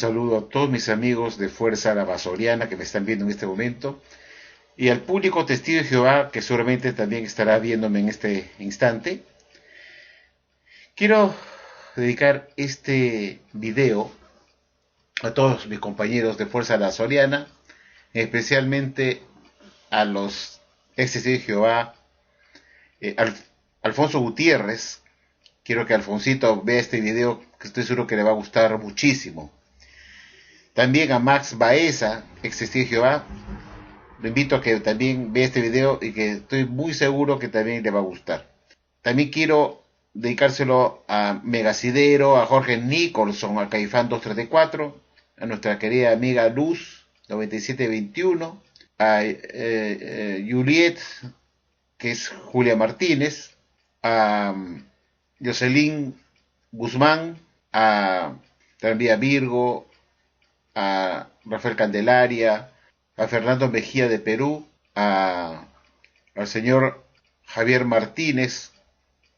saludo a todos mis amigos de Fuerza La Basoriana que me están viendo en este momento y al público testigo de Jehová que seguramente también estará viéndome en este instante. Quiero dedicar este video a todos mis compañeros de Fuerza La Basoriana, especialmente a los ex testigos de Jehová, Alfonso Gutiérrez. Quiero que Alfonsito vea este video, que estoy seguro que le va a gustar muchísimo. También a Max Baeza, ex testigo de Jehová, lo invito a que también vea este video y que estoy muy seguro que también le va a gustar. También quiero dedicárselo a Megasidero, a Jorge Nicholson, a Caifán 234, a nuestra querida amiga Luz 9721, a Juliet, que es Julia Martínez, a Jocelyn Guzmán, a también a Virgo, a Rafael Candelaria, a Fernando Mejía de Perú, al señor Javier Martínez,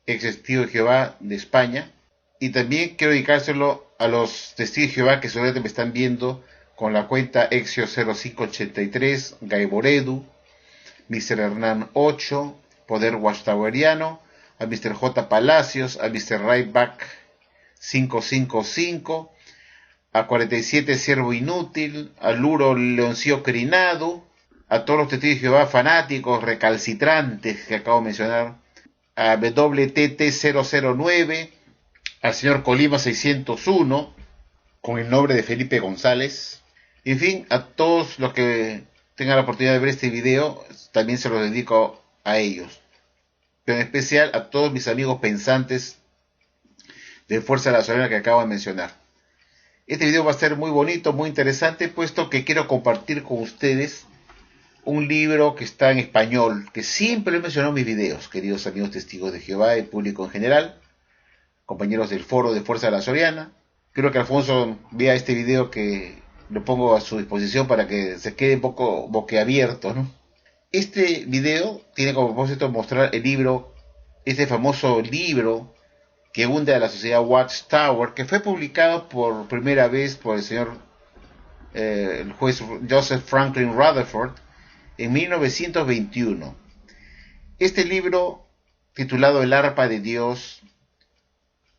ex testigo de Jehová de España, y también quiero dedicárselo a los testigos de Jehová que seguramente me están viendo con la cuenta Exio 0583, Guy Boredu, Mr. Hernán 8, Poder Watchtoweriano, a Mr. J. Palacios, a Mr. Rayback 555, a 47 Siervo Inútil, a Luro Leoncio Crinado, a todos los testigos de Jehová fanáticos, recalcitrantes que acabo de mencionar, a WTT009, al señor Colima 601, con el nombre de Felipe González, en fin, a todos los que tengan la oportunidad de ver este video, también se los dedico a ellos, pero en especial a todos mis amigos pensantes de Fuerza de la Soberana que acabo de mencionar. Este video va a ser muy bonito, muy interesante, puesto que quiero compartir con ustedes un libro que está en español, que siempre lo he mencionado en mis videos, queridos amigos testigos de Jehová y público en general, compañeros del foro de Fuerza de la Soriana. Quiero que Alfonso vea este video que lo pongo a su disposición para que se quede un poco boquiabierto, ¿no? Este video tiene como propósito mostrar el libro, este famoso libro que hunde a la sociedad Watchtower, que fue publicado por primera vez por el señor el juez Joseph Franklin Rutherford en 1921. Este libro, titulado El Arpa de Dios,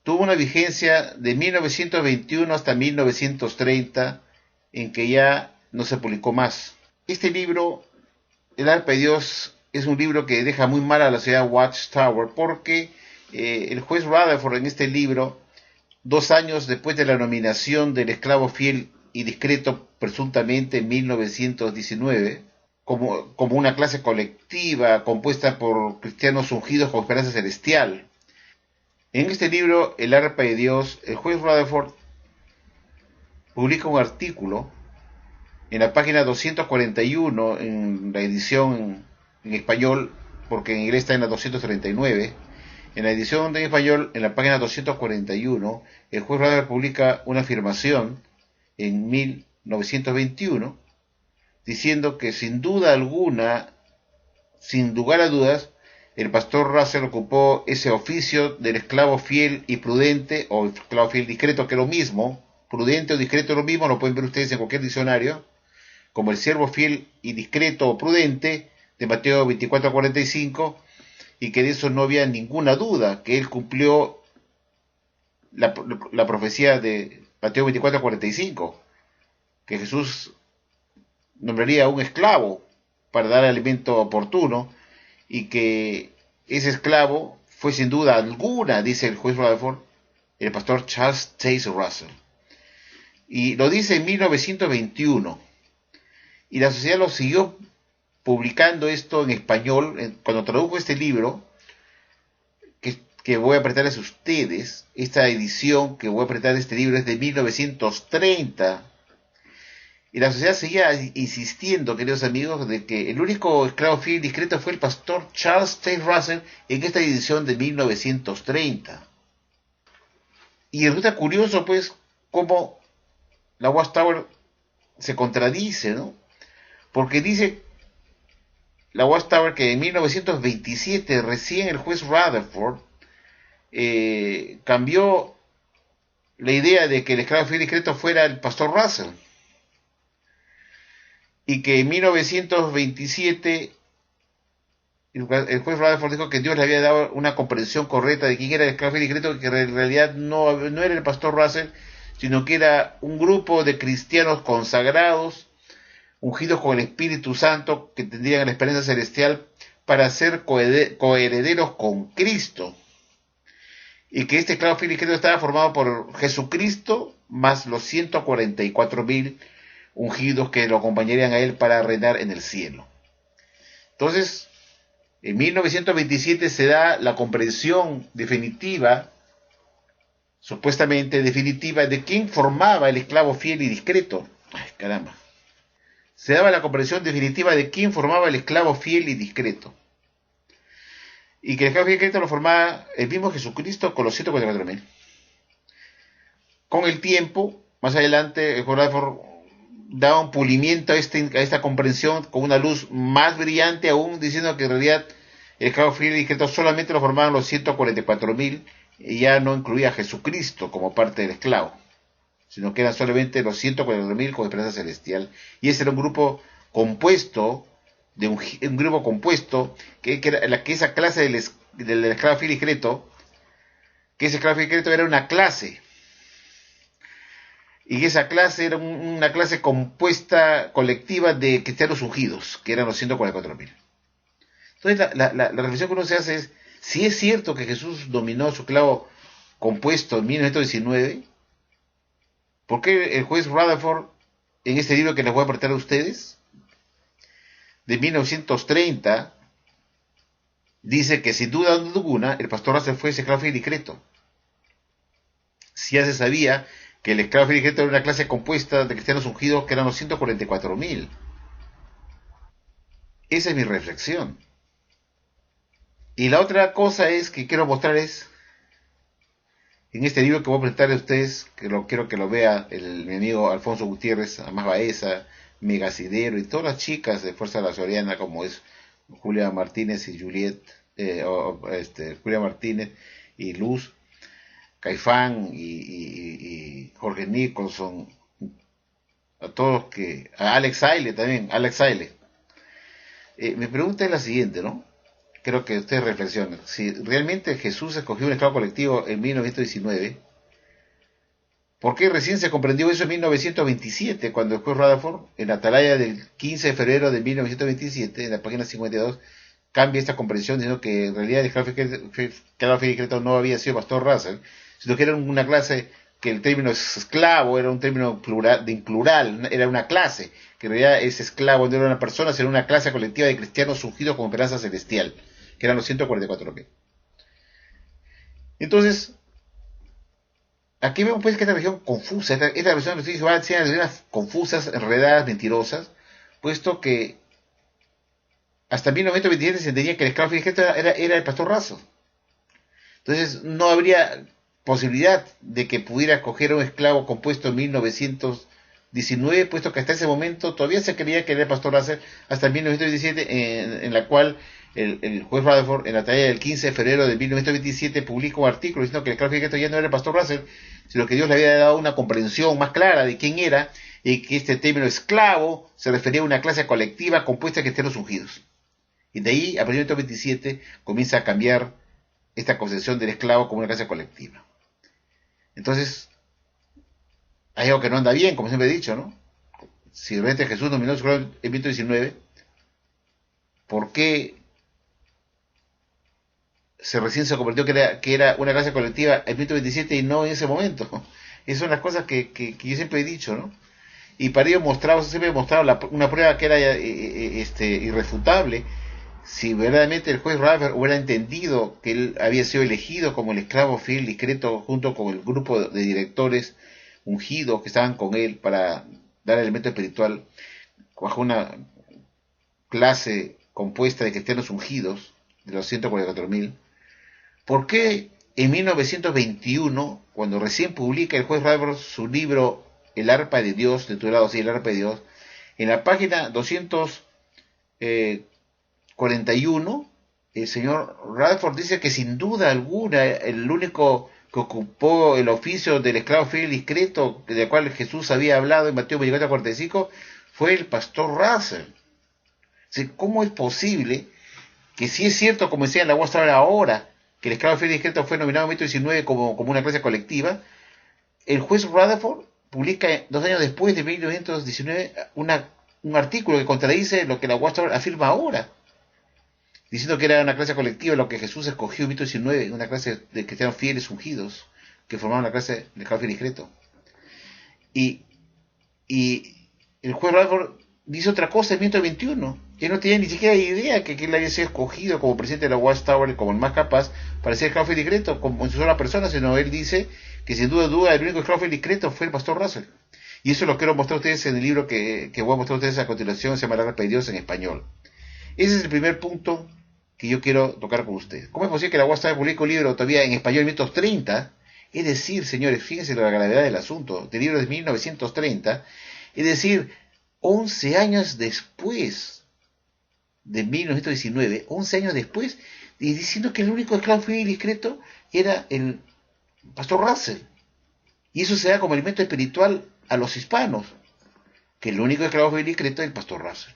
tuvo una vigencia de 1921 hasta 1930, en que ya no se publicó más. Este libro, El Arpa de Dios, es un libro que deja muy mal a la sociedad Watchtower, porque el juez Rutherford en este libro, 2 años después de la nominación del esclavo fiel y discreto presuntamente en 1919, como una clase colectiva compuesta por cristianos ungidos con esperanza celestial. En este libro, El Arpa de Dios, el juez Rutherford publica un artículo en la página 241, en la edición en español, porque en inglés está en la 239. En la edición en español, en la página 241, el juez Rutherford publica una afirmación en 1921, diciendo que sin duda alguna, sin lugar a dudas, el pastor Russell ocupó ese oficio del esclavo fiel y prudente, o esclavo fiel discreto, que es lo mismo, prudente o discreto es lo mismo, lo pueden ver ustedes en cualquier diccionario, como el siervo fiel y discreto o prudente de Mateo 24:45, y que de eso no había ninguna duda, que él cumplió la profecía de Mateo 24:45, que Jesús nombraría a un esclavo para dar alimento oportuno, y que ese esclavo fue sin duda alguna, dice el juez Rutherford, el pastor Charles Taze Russell. Y lo dice en 1921. Y la sociedad lo siguió publicando esto en español. Cuando tradujo este libro, que voy a apretarles a ustedes, esta edición que voy a apretar de este libro es de 1930. Y la sociedad seguía insistiendo, queridos amigos, de que el único esclavo fiel y discreto fue el pastor Charles Taze Russell en esta edición de 1930. Y resulta curioso, pues, cómo la Watchtower se contradice, ¿no? Porque dice la Watchtower que en 1927 recién el juez Rutherford cambió la idea de que el esclavo fiel y discreto fuera el pastor Russell, y que en 1927 el juez Rutherford dijo que Dios le había dado una comprensión correcta de quién era el esclavo fiel y discreto, que en realidad no era el pastor Russell, sino que era un grupo de cristianos consagrados, ungidos con el Espíritu Santo, que tendrían la esperanza celestial para ser coherederos con Cristo, y que este esclavo fiel y discreto estaba formado por Jesucristo más los 144.000 ungidos que lo acompañarían a él para reinar en el cielo. Entonces, en 1927 se da la comprensión definitiva, supuestamente definitiva, de quién formaba el esclavo fiel y discreto. Ay, caramba. Se daba la comprensión definitiva de quién formaba el esclavo fiel y discreto. Y que el esclavo fiel y discreto lo formaba el mismo Jesucristo con los 144.000. Con el tiempo, más adelante, el Rutherford da un pulimiento a esta comprensión con una luz más brillante aún, diciendo que en realidad el esclavo fiel y discreto solamente lo formaban los 144.000 y ya no incluía a Jesucristo como parte del esclavo, sino que eran solamente los 144.000 con esperanza celestial. Y ese era un grupo compuesto, un grupo compuesto, que era que esa clase del esclavo fiel y discreto, que ese esclavo fiel y discreto era una clase, y esa clase era una clase compuesta colectiva de cristianos ungidos, que eran los 144.000. Entonces la reflexión que uno se hace es, si es cierto que Jesús dominó su esclavo compuesto en 1919, ¿por qué el juez Rutherford, en este libro que les voy a presentar a ustedes, de 1930, dice que sin duda alguna el pastor Russell fue ese esclavo fiel y discreto? Si ya se sabía que el esclavo fiel y discreto era una clase compuesta de cristianos ungidos que eran los 144.000. Esa es mi reflexión. Y la otra cosa es que quiero mostrar es, en este libro que voy a presentar a ustedes, quiero que lo vea mi amigo Alfonso Gutiérrez, Amás Baeza, Megacidero y todas las chicas de Fuerza de la Soriana, como es Julia Martínez y Juliet, Julia Martínez y Luz, Caifán y Jorge Nicholson, a todos a Alex Saile también, Alex Saile. Mi pregunta es la siguiente, ¿no? Creo que ustedes reflexionen. Si realmente Jesús escogió un esclavo colectivo en 1919, ¿por qué recién se comprendió eso en 1927, cuando el juez Rutherford, en la atalaya del 15 de febrero de 1927, en la página 52, cambia esta comprensión, diciendo que en realidad el esclavo fiel y discreto no había sido pastor Russell, sino que era una clase, que el término esclavo era un término plural, era una clase, que en realidad ese esclavo no era una persona, sino una clase colectiva de cristianos ungidos con esperanza celestial, que eran los 144.000. Entonces, aquí vemos pues que esta religión confusa, esta religión va a ser religiones confusas, enredadas, mentirosas, puesto que hasta 1927 se entendía que el esclavo fiel y discreto era el pastor Russell. Entonces, no habría posibilidad de que pudiera escoger a un esclavo compuesto en 1919, puesto que hasta ese momento todavía se creía que era el pastor Russell, hasta 1917, en la cual el juez Rutherford, en la tarea del 15 de febrero de 1927, publica un artículo diciendo que el esclavo fiel y discreto ya no era el pastor Russell, sino que Dios le había dado una comprensión más clara de quién era, y que este término esclavo se refería a una clase colectiva compuesta de cristianos ungidos. Y de ahí, a partir de 1927, comienza a cambiar esta concepción del esclavo como una clase colectiva. Entonces, hay algo que no anda bien, como siempre he dicho, ¿no? Si realmente Jesús dominó su esclavo en 1919, ¿por qué recién se convirtió que era una clase colectiva en 1927 y no en ese momento? Esas son las cosas que yo siempre he dicho, ¿no? Y para ello siempre he mostrado una prueba que era irrefutable. Si verdaderamente el juez Rutherford hubiera entendido que él había sido elegido como el esclavo fiel discreto junto con el grupo de directores ungidos que estaban con él para dar elemento espiritual bajo una clase compuesta de cristianos ungidos de los 144.000, ¿por qué en 1921, cuando recién publica el juez Rutherford su libro El arpa de Dios, titulado así El arpa de Dios, en la página 241, el señor Rutherford dice que sin duda alguna el único que ocupó el oficio del esclavo fiel y discreto, del cual Jesús había hablado en Mateo 24:45, fue el pastor Russell. O sea, ¿cómo es posible que, si es cierto, como decía en la Watchtower ahora, que el esclavo fiel y discreto fue nominado en 1919 como una clase colectiva, el juez Rutherford publica 2 años después, de 1919, un artículo que contradice lo que la Watchtower afirma ahora, diciendo que era una clase colectiva lo que Jesús escogió en 1919, una clase de cristianos fieles ungidos que formaban la clase del esclavo fiel y discreto. Y el juez Rutherford dice otra cosa en 1921. Él no tenía ni siquiera idea que él había sido escogido como presidente de la Watchtower, como el más capaz para ser esclavo fiel y discreto, como en su sola persona, sino él dice que sin duda el único esclavo fiel y discreto fue el pastor Russell. Y eso lo quiero mostrar a ustedes en el libro que voy a mostrar a ustedes a continuación, se llama La Arpa de Dios en español. Ese es el primer punto que yo quiero tocar con ustedes. ¿Cómo es posible que la Watchtower publique un libro todavía en español en 1930? Es decir, señores, fíjense la gravedad del asunto, del libro de 1930, es decir, 11 años después de 1919, 11 años después, y diciendo que el único esclavo fiel y discreto era el pastor Russell. Y eso se da como alimento espiritual a los hispanos, que el único esclavo fiel y discreto es el pastor Russell.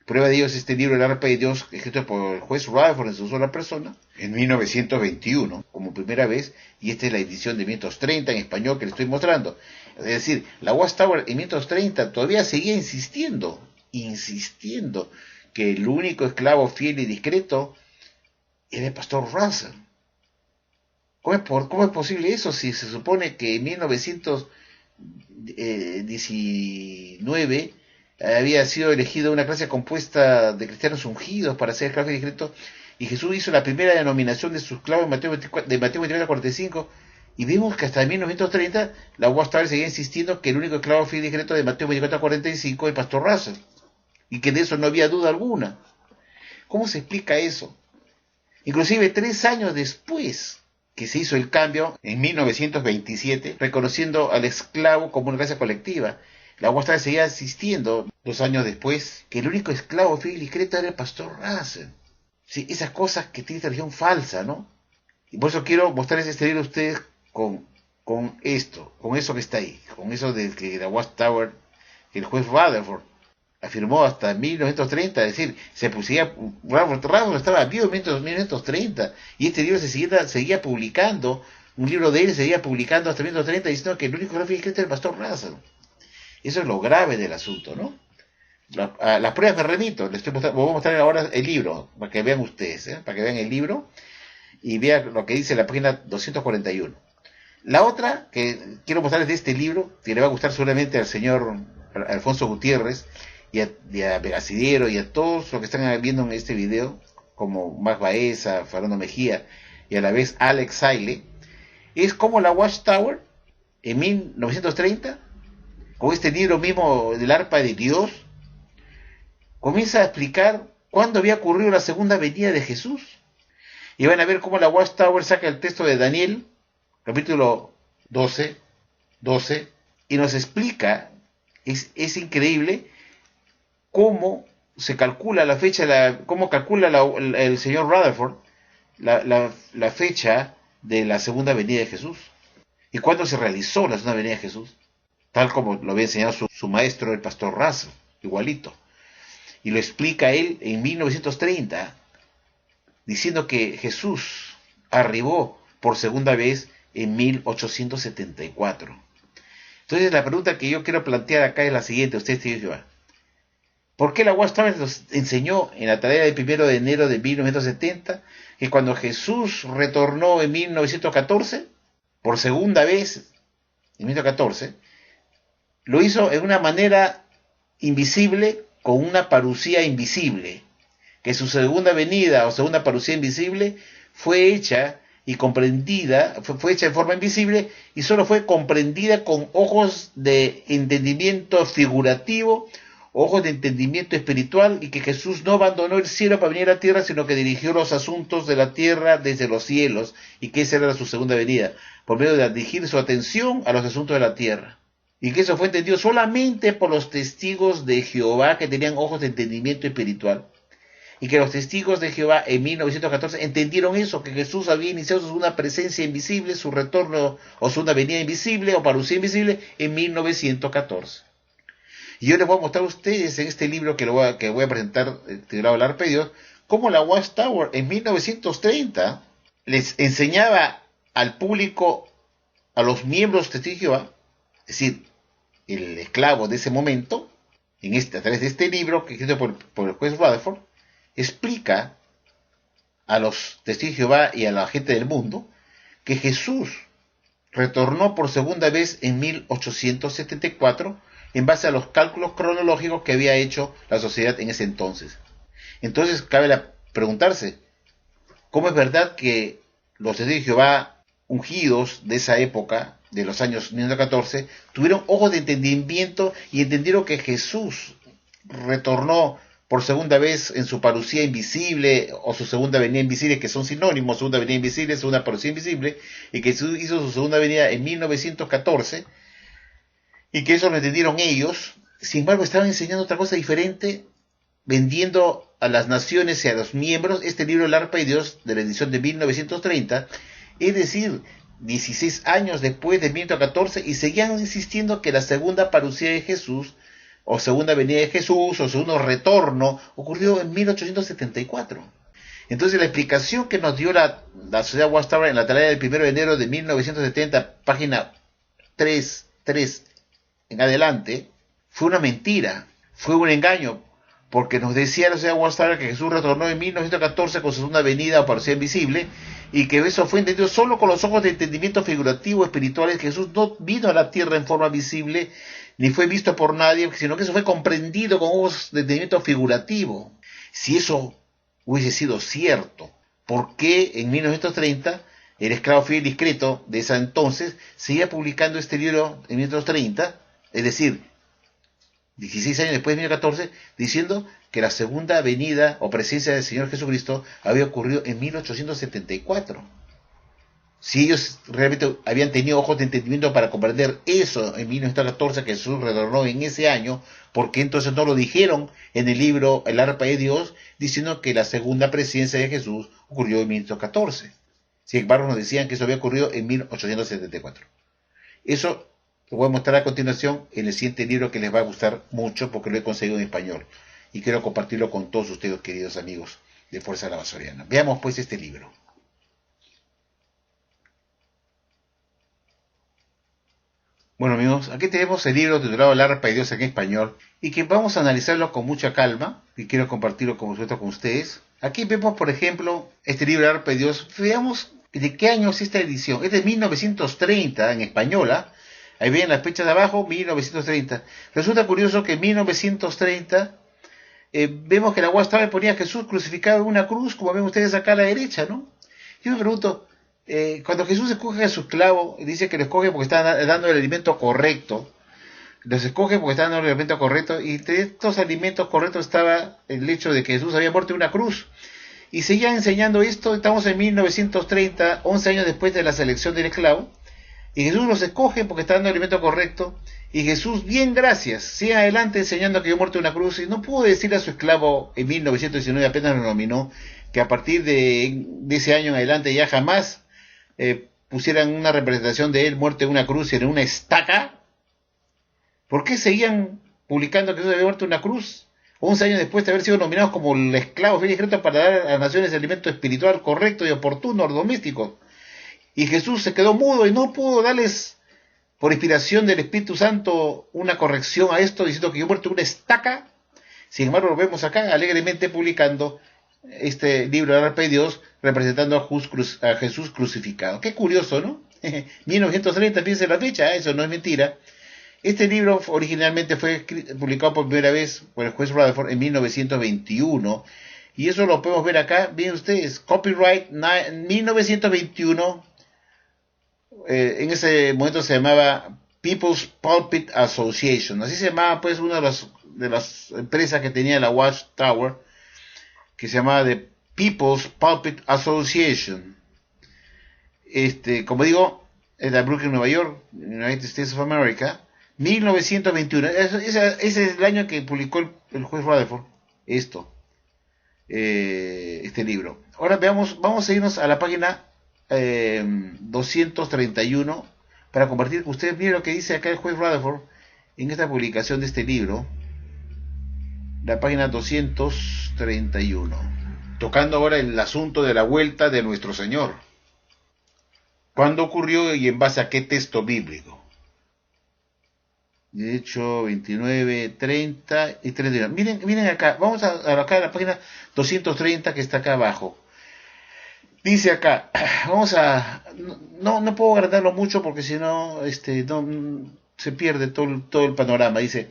Prueba de ello es este libro, El Arpa de Dios, escrito por el juez Rutherford en su sola persona, en 1921, como primera vez, y esta es la edición de 1930 en español que le estoy mostrando. Es decir, la Watchtower en 1930 todavía seguía insistiendo que el único esclavo fiel y discreto era el pastor Russell. ¿Cómo es posible eso si se supone que en 1919 había sido elegido una clase compuesta de cristianos ungidos para ser esclavo fiel y discreto, y Jesús hizo la primera denominación de sus esclavos en Mateo 24:45, y vimos que hasta 1930 la Watchtower seguía insistiendo que el único esclavo fiel y discreto de Mateo 24:45 es el pastor Russell, y que de eso no había duda alguna? ¿Cómo se explica eso? Inclusive 3 años después que se hizo el cambio, en 1927, reconociendo al esclavo como una clase colectiva, la Watchtower seguía insistiendo 2 años después que el único esclavo fiel y discreto era el pastor Russell. Sí, esas cosas que tiene esta religión falsa, ¿no? Y por eso quiero mostrarles este libro a ustedes con eso que está ahí, con eso de que la Watchtower, que el juez Rutherford afirmó hasta 1930, es decir, Rutherford estaba vivo en 1930, y este libro seguía publicando, un libro de él seguía publicando hasta 1930, diciendo que el único esclavo fiel y discreto era el pastor Russell. Eso es lo grave del asunto, ¿no? Las pruebas me remito, voy a mostrar ahora el libro, para que vean ustedes, para que vean el libro y vean lo que dice la página 241. La otra que quiero mostrarles de este libro, que le va a gustar seguramente al señor Alfonso Gutiérrez y a Begacidero y a todos los que están viendo en este video, como Max Baeza, Fernando Mejía y a la vez Alex Saile, es como la Watchtower en 1930, con este libro mismo del Arpa de Dios, comienza a explicar cuándo había ocurrido la segunda venida de Jesús. Y van a ver cómo la Watchtower saca el texto de Daniel, capítulo 12, y nos explica, es increíble, cómo se calcula la fecha, cómo calcula el señor Rutherford la fecha de la segunda venida de Jesús. Y cuándo se realizó la segunda venida de Jesús, tal como lo había enseñado su maestro, el pastor Russell, igualito. Y lo explica él en 1930, diciendo que Jesús arribó por segunda vez en 1874. Entonces la pregunta que yo quiero plantear acá es la siguiente, ustedes tienen que ver. ¿Por qué la Watchtower nos enseñó en la tarea del 1 de enero de 1970 que cuando Jesús retornó en 1914, por segunda vez en 1914, lo hizo en una manera invisible, con una parucía invisible, que su segunda venida o segunda parucía invisible fue hecha y comprendida, fue hecha en forma invisible y solo fue comprendida con ojos de entendimiento figurativo, ojos de entendimiento espiritual, y que Jesús no abandonó el cielo para venir a la tierra, sino que dirigió los asuntos de la tierra desde los cielos, y que esa era su segunda venida, por medio de dirigir su atención a los asuntos de la tierra. Y que eso fue entendido solamente por los testigos de Jehová que tenían ojos de entendimiento espiritual. y que los testigos de Jehová en 1914 entendieron eso, que Jesús había iniciado su segunda presencia invisible, su retorno o su segunda venida invisible o parucía invisible en 1914. Y yo les voy a mostrar a ustedes en este libro que voy a presentar, titulado El Arpa de Dios, cómo la Watchtower en 1930 les enseñaba al público, a los miembros de Testigos de Jehová, es decir, el esclavo de ese momento, a través de este libro que escrito por el juez Rutherford, explica a los testigos de Jehová y a la gente del mundo que Jesús retornó por segunda vez en 1874 en base a los cálculos cronológicos que había hecho la sociedad en ese entonces. Entonces cabe preguntarse, ¿cómo es verdad que los testigos de Jehová ungidos de esa época, de los años 1914, tuvieron ojos de entendimiento y entendieron que Jesús retornó por segunda vez en su parucía invisible o su segunda venida invisible, que son sinónimos, segunda venida invisible, segunda parucía invisible, y que hizo su segunda venida en 1914, y que eso lo entendieron ellos? Sin embargo, estaban enseñando otra cosa diferente, vendiendo a las naciones y a los miembros este libro El Arpa de Dios, de la edición de 1930, es decir, 16 años después de 1914, y seguían insistiendo que la segunda parucía de Jesús, o segunda venida de Jesús, o segundo retorno, ocurrió en 1874. Entonces la explicación que nos dio la Sociedad Watchtower en la tarea del 1 de enero de 1970, página 3 en adelante, fue una mentira, fue un engaño, porque nos decía la Sociedad Watchtower que Jesús retornó en 1914 con su segunda venida o parucía invisible, y que eso fue entendido solo con los ojos de entendimiento figurativo espirituales. Jesús no vino a la tierra en forma visible, ni fue visto por nadie, sino que eso fue comprendido con ojos de entendimiento figurativo. Si eso hubiese sido cierto, ¿por qué en 1930 el esclavo fiel y discreto de ese entonces seguía publicando este libro en 1930, es decir, 16 años después de 1914, diciendo que la segunda venida o presencia del Señor Jesucristo había ocurrido en 1874? Si ellos realmente habían tenido ojos de entendimiento para comprender eso en 1914, que Jesús retornó en ese año, ¿por qué entonces no lo dijeron en el libro El Arpa de Dios, diciendo que la segunda presencia de Jesús ocurrió en 1914? Sin embargo, nos decían que eso había ocurrido en 1874. Eso lo voy a mostrar a continuación en el siguiente libro, que les va a gustar mucho porque lo he conseguido en español y quiero compartirlo con todos ustedes, queridos amigos de Fuerza Lavasoriana. Veamos pues este libro. Bueno amigos, aquí tenemos el libro titulado El Arpa de Dios en español, y que vamos a analizarlo con mucha calma, y quiero compartirlo con ustedes. Aquí vemos, por ejemplo, este libro El Arpa de Dios. Veamos de qué año es esta edición. Es de 1930 en española. Ahí ven las fechas de abajo, 1930. Resulta curioso que en 1930 vemos que la Watchtower ponía a Jesús crucificado en una cruz, como ven ustedes acá a la derecha, ¿no? Yo me pregunto, cuando Jesús escoge a su esclavo, dice que lo escoge porque está dando el alimento correcto. Los escoge porque está dando el alimento correcto, y entre estos alimentos correctos estaba el hecho de que Jesús había muerto en una cruz. Y seguían enseñando esto. Estamos en 1930, 11 años después de la selección del esclavo, y Jesús los escoge porque está dando el alimento correcto, y Jesús, bien gracias, sigue adelante enseñando que yo he muerto en una cruz, y no pudo decir a su esclavo en 1919, apenas lo nominó, que a partir de ese año en adelante ya jamás pusieran una representación de él muerto en una cruz y en una estaca. ¿Por qué seguían publicando que Jesús había muerto en una cruz 11 años después de haber sido nominados como el esclavo fiel y discreto para dar a las naciones el alimento espiritual correcto y oportuno a los domésticos? Y Jesús se quedó mudo y no pudo darles, por inspiración del Espíritu Santo, una corrección a esto, diciendo que yo he muerto en una estaca. Sin embargo, lo vemos acá alegremente publicando este libro de la Arpa de Dios, representando a Jesús crucificado. Qué curioso, ¿no? 1930, fíjense la fecha, eso no es mentira. Este libro originalmente fue publicado por primera vez por el juez Rutherford en 1921, y eso lo podemos ver acá. Miren ustedes, copyright 1921. En ese momento se llamaba People's Pulpit Association, así se llamaba pues una de las empresas que tenía la Watchtower, que se llamaba The People's Pulpit Association. Como digo, es de Brooklyn, Nueva York, United States of America, 1921. Ese es el año que publicó el juez Rutherford esto. este libro. Ahora veamos, vamos a irnos a la página 231 para compartir con ustedes. Miren lo que dice acá el juez Rutherford en esta publicación de este libro, la página 231, tocando ahora el asunto de la vuelta de nuestro Señor. ¿Cuándo ocurrió y en base a qué texto bíblico? De hecho, 29, 30 y 31. Miren acá, vamos acá a la página 230 que está acá abajo. Dice acá, vamos a... No puedo agrandarlo mucho porque si no, no se pierde todo el panorama. Dice,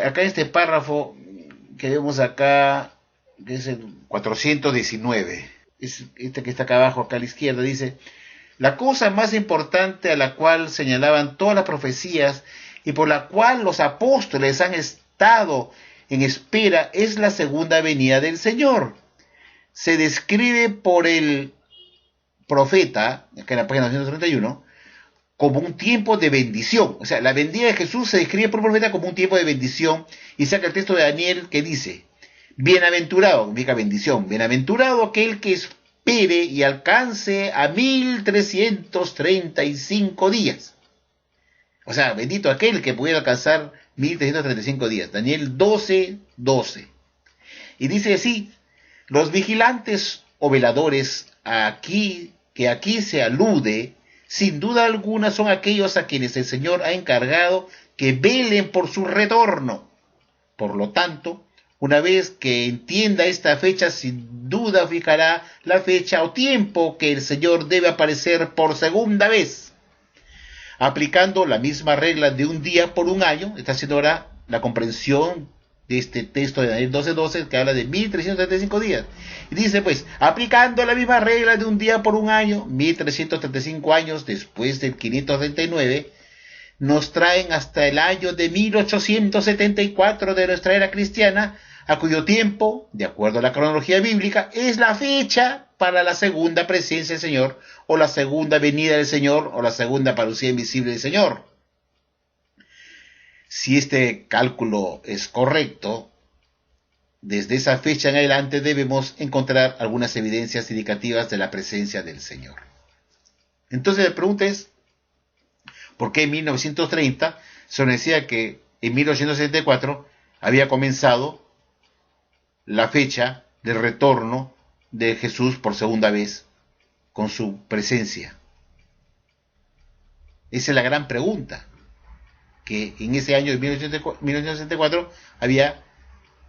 acá este párrafo que vemos acá, que es el 419, es este que está acá abajo, acá a la izquierda, dice: la cosa más importante a la cual señalaban todas las profecías y por la cual los apóstoles han estado en espera es la segunda venida del Señor. Se describe por el profeta, acá en la página 231, como un tiempo de bendición. O sea, la venida de Jesús se describe por el profeta como un tiempo de bendición, y saca el texto de Daniel que dice: bienaventurado, significa bendición, bienaventurado aquel que espere y alcance a 1335 días. O sea, bendito aquel que pudiera alcanzar 1335 días. Daniel 12:12. Y dice así: los vigilantes o veladores que aquí se alude, sin duda alguna son aquellos a quienes el Señor ha encargado que velen por su retorno. Por lo tanto, una vez que entienda esta fecha, sin duda fijará la fecha o tiempo que el Señor debe aparecer por segunda vez. Aplicando la misma regla de un día por un año, está haciendo ahora la comprensión de este texto de Daniel 12:12, que habla de 1335 días. Y dice pues, aplicando la misma regla de un día por un año, 1335 años después del 539, nos traen hasta el año de 1874 de nuestra era cristiana, a cuyo tiempo, de acuerdo a la cronología bíblica, es la fecha para la segunda presencia del Señor, o la segunda venida del Señor, o la segunda parucía invisible del Señor. Si este cálculo es correcto, desde esa fecha en adelante debemos encontrar algunas evidencias indicativas de la presencia del Señor. Entonces la pregunta es, ¿por qué en 1930 se nos decía que en 1874 había comenzado la fecha del retorno de Jesús por segunda vez con su presencia? Esa es la gran pregunta, que en ese año de 1964 había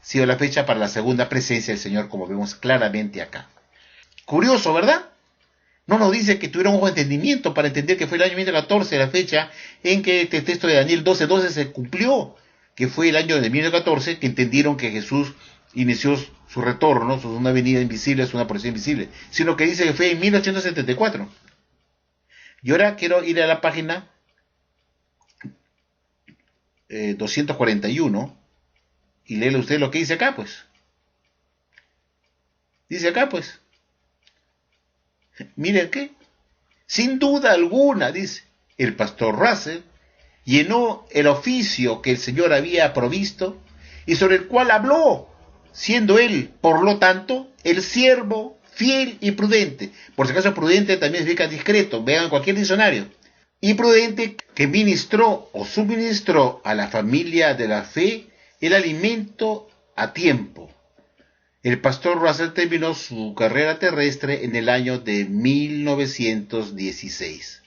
sido la fecha para la segunda presencia del Señor, como vemos claramente acá. Curioso, ¿verdad? No nos dice que tuvieron ojo de entendimiento para entender que fue el año 1914 la fecha en que este texto de Daniel 12:12 se cumplió, que fue el año de 1914 que entendieron que Jesús inició su retorno, su segunda venida invisible, su una aparición invisible, sino que dice que fue en 1874. Y ahora quiero ir a la página 241 y léele usted lo que dice acá, pues. Dice acá, pues. Miren qué. Sin duda alguna, dice, el pastor Russell llenó el oficio que el Señor había provisto y sobre el cual habló, siendo él, por lo tanto, el siervo fiel y prudente. Por si acaso, prudente también significa discreto, vean cualquier diccionario. Y prudente, que ministró o suministró a la familia de la fe el alimento a tiempo. El pastor Russell terminó su carrera terrestre en el año de 1916.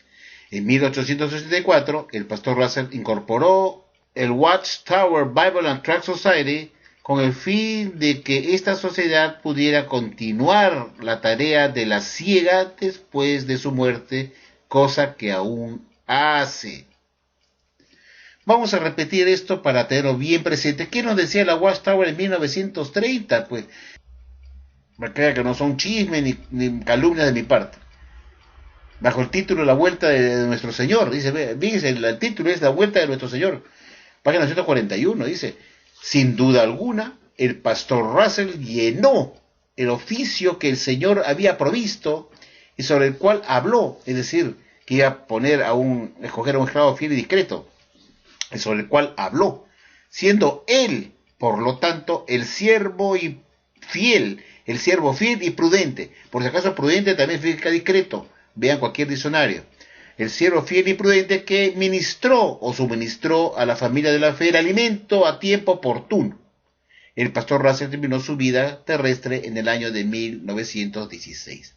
En 1884, el pastor Russell incorporó el Watchtower Bible and Tract Society con el fin de que esta sociedad pudiera continuar la tarea de la siega después de su muerte, cosa que aún hace. Vamos a repetir esto para tenerlo bien presente. ¿Qué nos decía la Watchtower en 1930? Pues, me crea que no son chismes ni calumnias de mi parte. Bajo el título La Vuelta de Nuestro Señor, dice, fíjense, el título es La Vuelta de Nuestro Señor. Página 141, dice, sin duda alguna, el pastor Russell llenó el oficio que el Señor había provisto y sobre el cual habló, es decir, que iba a escoger a un esclavo fiel y discreto, sobre el cual habló, siendo él, por lo tanto, el siervo y fiel, el siervo fiel y prudente. Por si acaso prudente también significa discreto. Vean cualquier diccionario. El siervo fiel y prudente que ministró o suministró a la familia de la fe el alimento a tiempo oportuno. El pastor Russell terminó su vida terrestre en el año de 1916.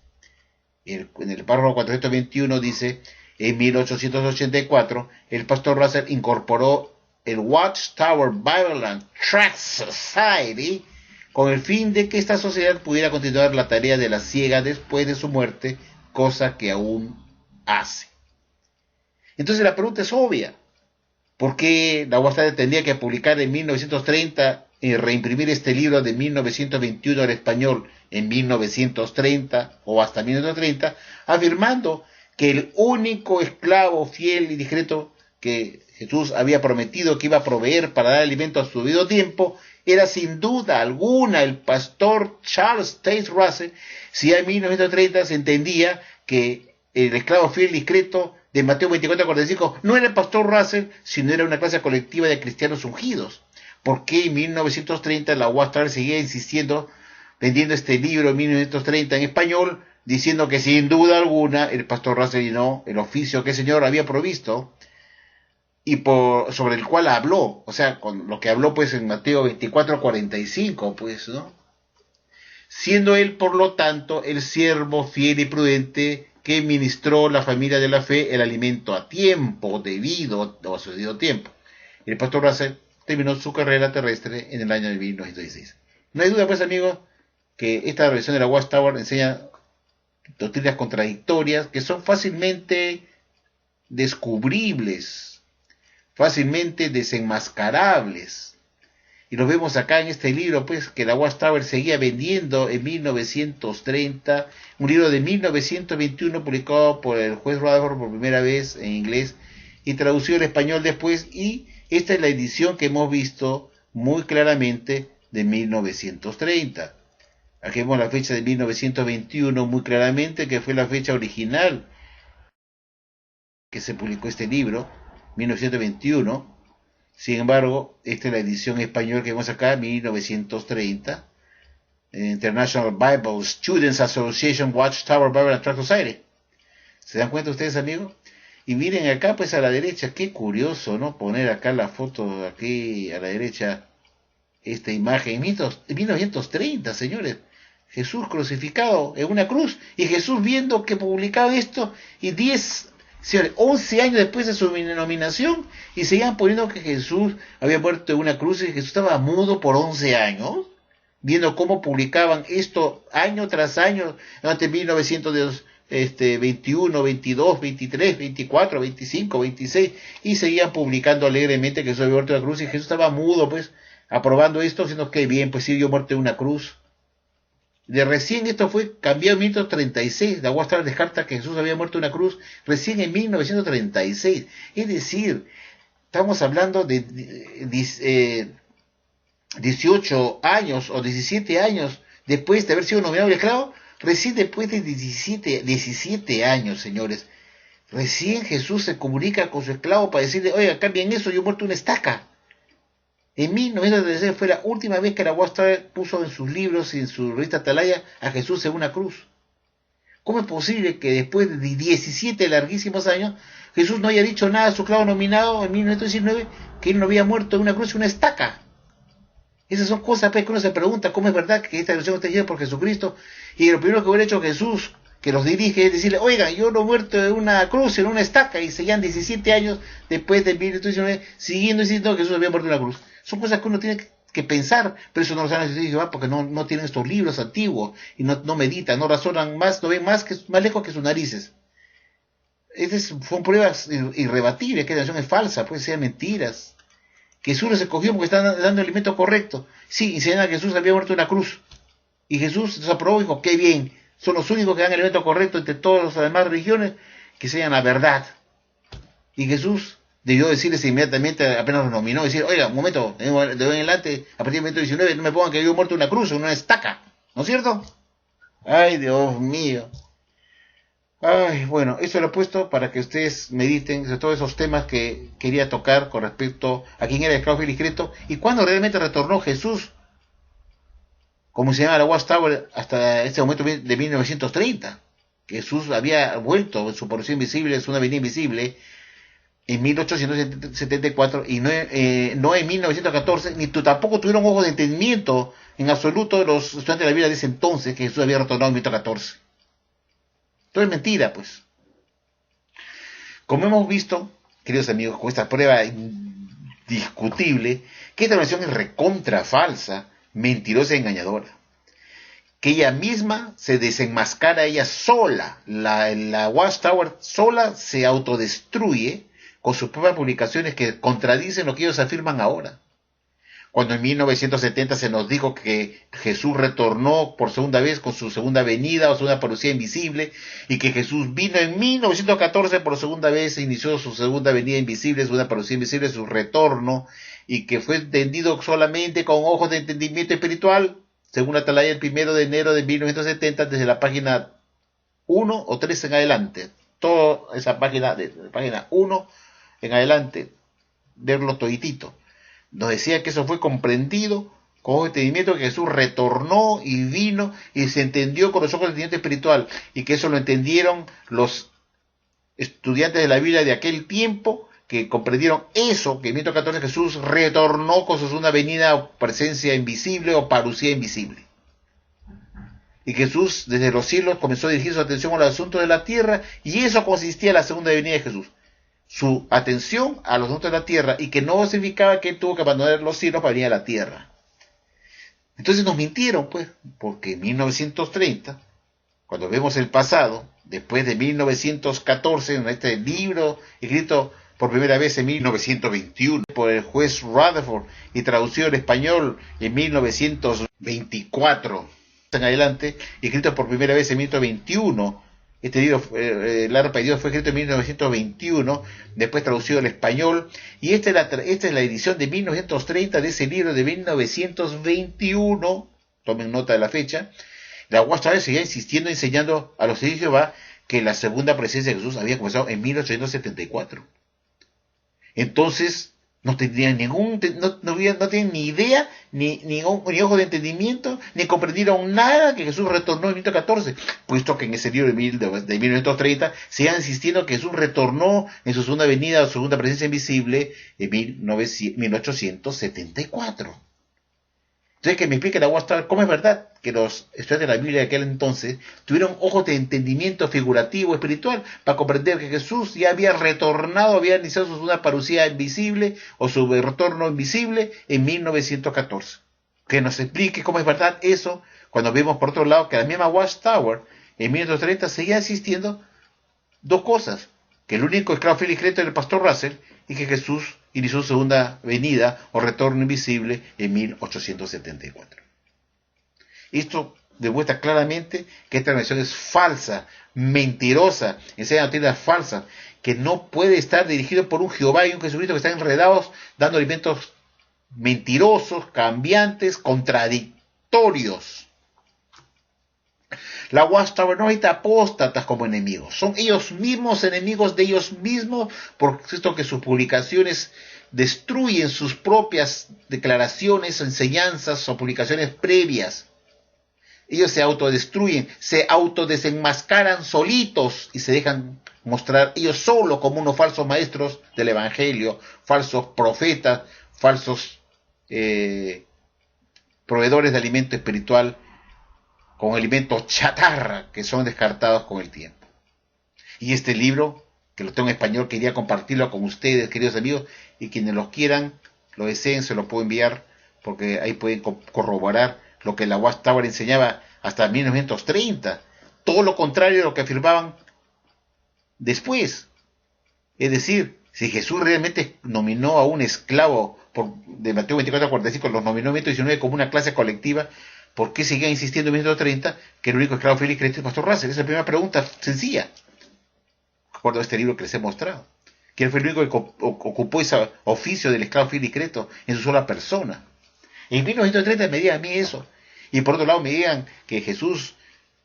En el párrafo 421 dice, en 1884, el pastor Russell incorporó el Watchtower Bible and Tract Society con el fin de que esta sociedad pudiera continuar la tarea de la siega después de su muerte, cosa que aún hace. Entonces la pregunta es obvia. ¿Por qué la Watchtower tendría que publicar en 1930 y reimprimir este libro de 1921 al español en 1930 o hasta 1930, afirmando que el único esclavo fiel y discreto que Jesús había prometido que iba a proveer para dar alimento a su debido tiempo era sin duda alguna el pastor Charles Taze Russell, si ya en 1930 se entendía que el esclavo fiel y discreto de Mateo 24:45 no era el pastor Russell, sino era una clase colectiva de cristianos ungidos. ¿Por qué en 1930 la Watchtower seguía insistiendo, vendiendo este libro en 1930 en español, diciendo que sin duda alguna el pastor Russell llenó el oficio que el Señor había provisto y sobre el cual habló? O sea, con lo que habló pues en Mateo 24:45, pues, ¿no? Siendo él, por lo tanto, el siervo fiel y prudente que ministró la familia de la fe el alimento a tiempo, debido o a su debido tiempo. El pastor Russell terminó su carrera terrestre en el año de 1916. No hay duda, pues, amigos, que esta versión de la Watchtower enseña doctrinas contradictorias que son fácilmente descubribles, fácilmente desenmascarables. Y lo vemos acá en este libro, pues, que la Watchtower seguía vendiendo en 1930, un libro de 1921 publicado por el juez Rutherford por primera vez en inglés y traducido al español después, y esta es la edición que hemos visto muy claramente de 1930. Aquí vemos la fecha de 1921 muy claramente, que fue la fecha original que se publicó este libro, 1921. Sin embargo, esta es la edición española que vemos acá, 1930. International Bible Students Association Watchtower Bible and Tract Society. ¿Se dan cuenta ustedes, amigos? Y miren acá, pues, a la derecha, qué curioso, ¿no? Poner acá la foto, aquí a la derecha, esta imagen. En 1930, señores. Jesús crucificado en una cruz. Y Jesús viendo que publicaba esto. Y 11 años después de su nominación. Y seguían poniendo que Jesús había muerto en una cruz. Y Jesús estaba mudo por 11 años. Viendo cómo publicaban esto año tras año. Durante 1921, 22, 23, 24, 25, 26, y seguían publicando alegremente que Jesús había muerto en la cruz, y Jesús estaba mudo, pues, aprobando esto, diciendo que bien, pues sí, yo muerto en una cruz. De recién esto fue cambiado en 1936, la Watchtower descarta que Jesús había muerto en una cruz recién en 1936, es decir, estamos hablando de 18 años o 17 años después de haber sido nominado el esclavo. Recién después de 17 años, señores, recién Jesús se comunica con su esclavo para decirle, oiga, cambien eso, yo he muerto en una estaca. En 1936 fue la última vez que la Watchtower puso en sus libros y en su revista Atalaya a Jesús en una cruz. ¿Cómo es posible que después de 17 larguísimos años Jesús no haya dicho nada a su esclavo nominado en 1919 que él no había muerto en una cruz, en una estaca? Esas son cosas pues, que uno se pregunta, ¿cómo es verdad que esta versión está hecha por Jesucristo? Y lo primero que hubiera hecho Jesús, que los dirige, es decirle, oigan, yo no he muerto en una cruz, en una estaca, y seguían 17 años después de 1919, siguiendo diciendo que Jesús había muerto en una cruz. Son cosas que uno tiene que pensar, pero eso no lo saben porque no tienen estos libros antiguos, y no meditan, no razonan más, no ven más lejos que sus narices. Son pruebas irrebatibles, que la versión es falsa, puede ser mentiras. Jesús los escogió porque están dando el alimento correcto. Sí, enseñan que Jesús había muerto en una cruz. Y Jesús los aprobó y dijo, qué bien, son los únicos que dan el alimento correcto entre todas las demás religiones que enseñan la verdad. Y Jesús debió decirles inmediatamente, apenas los nominó, decir, oiga, un momento, de hoy en adelante, a partir del momento 19, no me pongan que yo he muerto en una cruz, en una estaca. ¿No es cierto? Ay, Dios mío. Ay, bueno, eso lo he puesto para que ustedes mediten sobre todos esos temas que quería tocar con respecto a quién era el esclavo fiel y discreto y cuándo realmente retornó Jesús como se llama la Watchtower hasta este momento de 1930. Jesús había vuelto en su porción invisible, es una avenida invisible, en 1874 y no en 1914, ni tampoco tuvieron ojos de entendimiento en absoluto de los estudiantes de la Biblia de ese entonces que Jesús había retornado en 1914. Todo es mentira, pues. Como hemos visto, queridos amigos, con esta prueba indiscutible, que esta versión es recontra falsa, mentirosa y engañadora. Que ella misma se desenmascara ella sola. La Watchtower sola se autodestruye con sus propias publicaciones que contradicen lo que ellos afirman ahora. Cuando en 1970 se nos dijo que Jesús retornó por segunda vez con su segunda venida o segunda parucía invisible, y que Jesús vino en 1914 por segunda vez e inició su segunda venida invisible, segunda parucía invisible, su retorno, y que fue entendido solamente con ojos de entendimiento espiritual, según Atalaya, el 1 de enero de 1970, desde la página 1 o 3 en adelante. Toda esa página, de la página 1 en adelante, verlo toditito. Nos decía que eso fue comprendido con ojos de entendimiento, que Jesús retornó y vino y se entendió con los ojos de entendimiento espiritual, y que eso lo entendieron los estudiantes de la Biblia de aquel tiempo, que comprendieron eso, que en 1914 Jesús retornó con su segunda venida o presencia invisible o parucía invisible. Y Jesús desde los cielos comenzó a dirigir su atención a los asuntos de la tierra, y eso consistía en la segunda venida de Jesús. Su atención a los asuntos de la tierra, y que no significaba que él tuvo que abandonar los cielos para venir a la tierra. Entonces nos mintieron, pues, porque en 1930, cuando vemos el pasado, después de 1914, en este libro escrito por primera vez en 1921 por el juez Rutherford y traducido al español en 1924 en adelante, escrito por primera vez en 1921. Este libro, El arpa de Dios, fue escrito en 1921, después traducido al español, y esta es la edición de 1930 de ese libro de 1921, tomen nota de la fecha. La Watchtower seguía insistiendo, enseñando a los hijos de Jehová que la segunda presencia de Jesús había comenzado en 1874. Entonces, no tenían no tienen ni idea, ni ojo de entendimiento, ni comprendieron nada que Jesús retornó en 1914, puesto que en ese libro de 1930 se iba insistiendo que Jesús retornó en su segunda venida o segunda presencia invisible en 1874. Entonces, que me explique la Watchtower cómo es verdad que los estudiantes de la Biblia de aquel entonces tuvieron ojos de entendimiento figurativo, espiritual, para comprender que Jesús ya había retornado, había iniciado su segunda parucía invisible o su retorno invisible en 1914. Que nos explique cómo es verdad eso, cuando vemos por otro lado que la misma Watchtower en 1930 seguía existiendo dos cosas: que el único esclavo fiel y discreto era el pastor Russell, y que Jesús inició su segunda venida o retorno invisible en 1874. Esto demuestra claramente que esta versión es falsa, mentirosa, enseña doctrinas falsas, que no puede estar dirigido por un Jehová y un Jesucristo que están enredados, dando alimentos mentirosos, cambiantes, contradictorios. La Watchtower no necesita apóstatas como enemigos, son ellos mismos enemigos de ellos mismos, por esto que sus publicaciones destruyen sus propias declaraciones, enseñanzas o publicaciones previas. Ellos se autodestruyen, se autodesenmascaran solitos y se dejan mostrar ellos solo como unos falsos maestros del evangelio, falsos profetas, falsos proveedores de alimento espiritual, con alimentos chatarra que son descartados con el tiempo. Y este libro, que lo tengo en español, quería compartirlo con ustedes, queridos amigos, y quienes los quieran, lo deseen, se lo puedo enviar, porque ahí pueden corroborar lo que la Watchtower enseñaba hasta 1930, todo lo contrario de lo que afirmaban después. Es decir, si Jesús realmente nominó a un esclavo de Mateo 24:45, los nominó en 1919 como una clase colectiva, ¿por qué seguía insistiendo en 1930 que el único esclavo fiel y discreto es el pastor Russell? Esa es la primera pregunta sencilla. Recuerdo este libro que les he mostrado. ¿Quién fue el único que ocupó ese oficio del esclavo fiel y discreto en su sola persona? En 1930 me digan a mí eso. Y por otro lado me digan que Jesús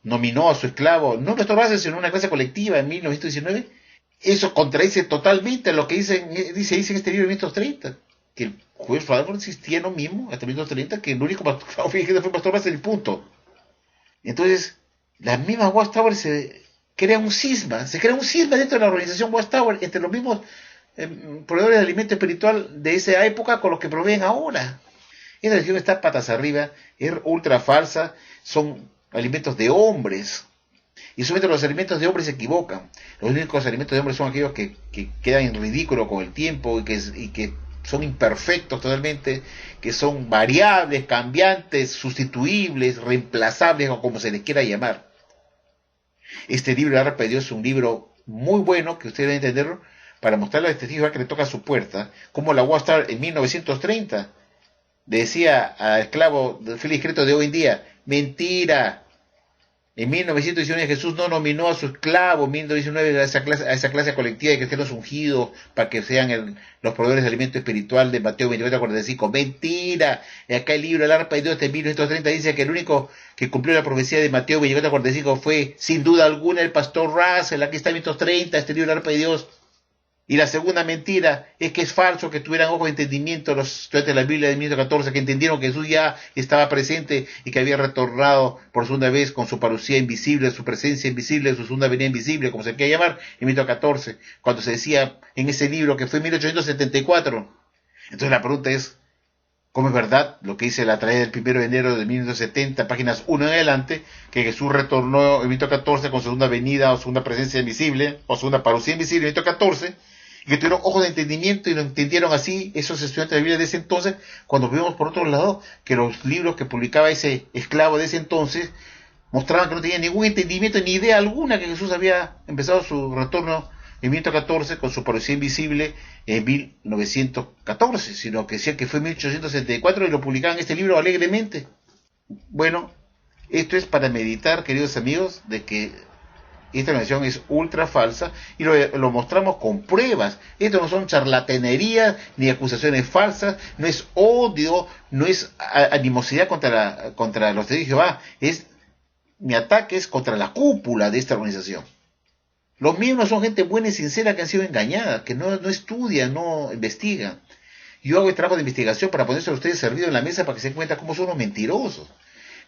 nominó a su esclavo, no pastor Russell, sino una clase colectiva en 1919. Eso contradice totalmente lo que dice en este libro de 1930. Que el Juez Rutherford insistía en lo mismo, hasta 1930, que el único pastor que fue pastor va a ser el punto. Entonces, la misma Watchtower se crea un cisma dentro de la organización Watchtower entre los mismos proveedores de alimento espiritual de esa época con los que proveen ahora. Esta religión está patas arriba, es ultra falsa, son alimentos de hombres. Y solamente los alimentos de hombres se equivocan. Los únicos alimentos de hombres son aquellos que quedan en ridículo con el tiempo y que son imperfectos totalmente, que son variables, cambiantes, sustituibles, reemplazables o como se les quiera llamar. Este libro, La Arpa de Dios, es un libro muy bueno que ustedes deben entenderlo para mostrarle al testigo que le toca a su puerta, como la Watchtower en 1930 le decía al esclavo del fiel discreto de hoy en día: mentira. En 1919 Jesús no nominó a su esclavo, en 1919 a esa clase colectiva de cristianos ungidos para que sean los proveedores de alimento espiritual de Mateo 24:45. Mentira. Y acá el libro El Arpa de Dios de 1930 dice que el único que cumplió la profecía de Mateo 24:45 fue sin duda alguna el pastor Russell. Aquí está 1930, este libro El Arpa de Dios. Y la segunda mentira es que es falso que tuvieran ojos de entendimiento los estudiantes de la Biblia de 1914, que entendieron que Jesús ya estaba presente y que había retornado por segunda vez con su parucía invisible, su presencia invisible, su segunda venida invisible, como se quiera llamar, en 1914, cuando se decía en ese libro que fue en 1874. Entonces la pregunta es, ¿cómo es verdad lo que dice la traída del 1 de enero de 1970, páginas 1 en adelante, que Jesús retornó en 1914 con su segunda venida o segunda presencia invisible o segunda parucía invisible en 1914? Y que tuvieron ojos de entendimiento y lo entendieron así esos estudiantes de la Biblia de ese entonces, cuando vimos por otro lado que los libros que publicaba ese esclavo de ese entonces mostraban que no tenían ningún entendimiento ni idea alguna que Jesús había empezado su retorno en 1914 con su parucía invisible en 1914, sino que decían que fue en 1874 y lo publicaban este libro alegremente. Bueno, esto es para meditar, queridos amigos, de que esta organización es ultra falsa y lo mostramos con pruebas. Esto no son charlatanerías ni acusaciones falsas, no es odio, no es animosidad contra los testigos de Jehová, mi ataque es contra la cúpula de esta organización. Los mismos son gente buena y sincera que han sido engañadas, que no estudian, no investigan. Yo hago el trabajo de investigación para ponerse a ustedes servido en la mesa para que se den cuenta cómo son los mentirosos,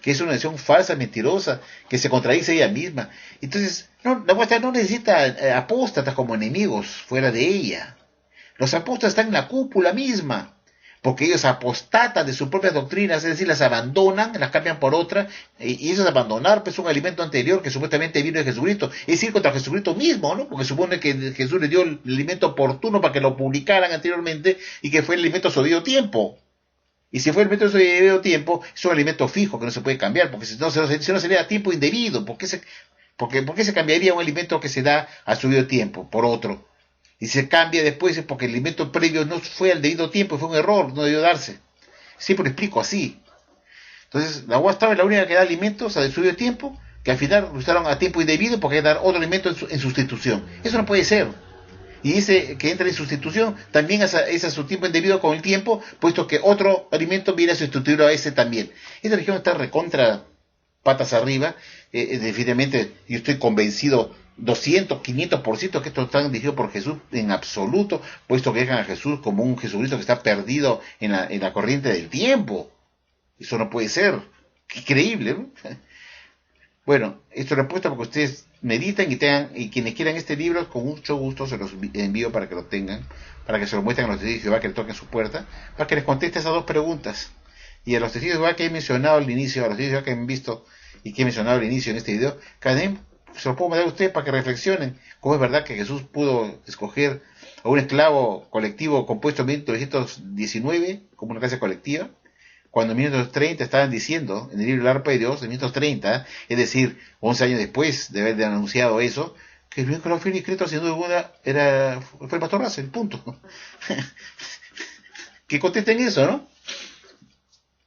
que es una nación falsa, mentirosa, que se contradice ella misma. Entonces, la muestra no necesita apóstatas como enemigos fuera de ella. Los apóstatas están en la cúpula misma, porque ellos apostatan de sus propias doctrinas, es decir, las abandonan, las cambian por otra, y eso es abandonar pues un alimento anterior que supuestamente vino de Jesucristo, es ir contra Jesucristo mismo, ¿no? Porque supone que Jesús le dio el alimento oportuno para que lo publicaran anteriormente y que fue el alimento a su debido tiempo. Y si fue el alimento a su debido tiempo, es un alimento fijo que no se puede cambiar, porque si no sería a tiempo indebido. ¿Por qué se cambiaría un alimento que se da a su debido tiempo por otro? Y se cambia después es porque el alimento previo no fue al debido tiempo, fue un error, no debió darse. Siempre lo explico así. Entonces, la Watchtower es la única que da alimentos a su debido tiempo, que al final lo usaron a tiempo indebido porque hay que dar otro alimento en sustitución. Eso no puede ser. Y ese que entra en sustitución también es a su tiempo indebido con el tiempo, puesto que otro alimento viene a sustituir a ese también. Esta religión está recontra patas arriba. Definitivamente yo estoy convencido 200, 500% que esto está dirigido por Jesús en absoluto, puesto que dejan a Jesús como un Jesucristo que está perdido en la corriente del tiempo. Eso no puede ser. Qué increíble, ¿no? Bueno, esto es respuesta porque ustedes meditan y quienes quieran este libro, con mucho gusto se los envío para que lo tengan, para que se lo muestren a los testigos de Jehová que le toquen su puerta, para que les conteste esas dos preguntas. Y a los testigos de Jehová que he mencionado al inicio, a los testigos de Jehová que han visto y que he mencionado al inicio en este video, cada vez se lo puedo mandar a ustedes para que reflexionen cómo es verdad que Jesús pudo escoger a un esclavo colectivo compuesto en 1919 como una clase colectiva, cuando en 1930 estaban diciendo en el libro El Arpa de Dios, en 1930, es decir, 11 años después de haber anunciado eso, que el único fiel discreto sin duda alguna fue el pastor Russell, punto. Que contesten eso, ¿no?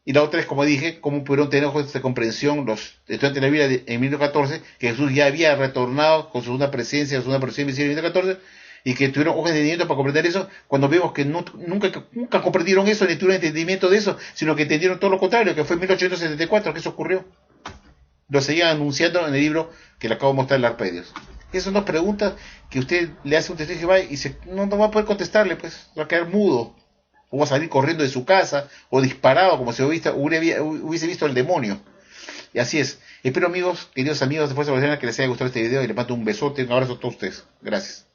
Y la otra es, como dije, cómo pudieron tener ojos de comprensión los estudiantes de la Biblia en 1914, que Jesús ya había retornado con su segunda presencia, su segunda aparición invisible en 1914, y que tuvieron ojos de entendimiento para comprender eso, cuando vemos que nunca comprendieron eso, ni tuvieron entendimiento de eso, sino que entendieron todo lo contrario, que fue en 1874 que eso ocurrió. Lo seguían anunciando en el libro que le acabo de mostrar, El Arpa de Dios. Esas son dos preguntas que usted le hace a un testigo de Jehová y no va a poder contestarle, pues va a quedar mudo. o va a salir corriendo de su casa, o disparado como si hubiese visto al demonio. Y así es. Espero, amigos, queridos amigos de Fuerza Bolivariana, que les haya gustado este video y les mando un besote, un abrazo a todos ustedes. Gracias.